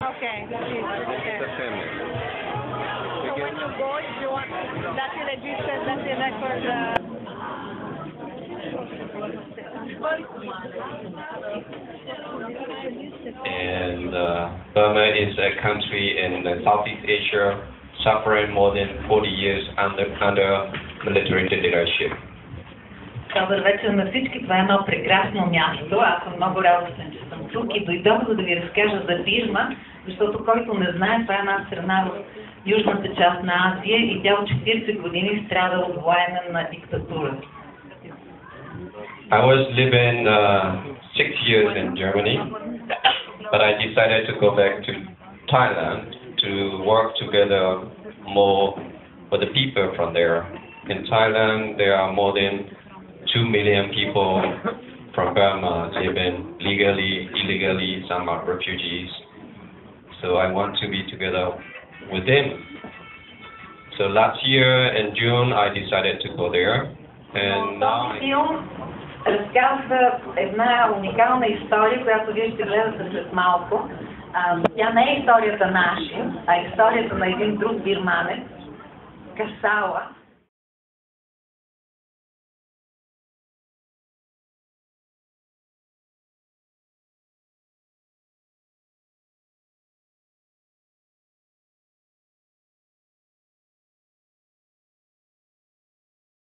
Okay. It's a family. So when you go, if you want that you register, that you record. And Burma is a country in Southeast Asia suffering more than 40 years under military dictatorship. Добър вечер на всички. Това е едно прекрасно място. Аз съм много радостен, че съм тук и дойдох за да ви разкажа за Бирма, защото който не знае, това е една страна в южната част на Азия и тя от 40 години страда от военна диктатура. I was living 6 years in Germany, but I decided to go back to Thailand to work together more with the people from there. In Thailand, there are more than 2 million people from Burma living legally, illegally, some are refugees. So I want to be together with them. So last year in June, I decided to go there, and now разказва една уникална история, която вие ще гледате след малко. Тя не е историята наша, а историята на един друг бирманец, Касала,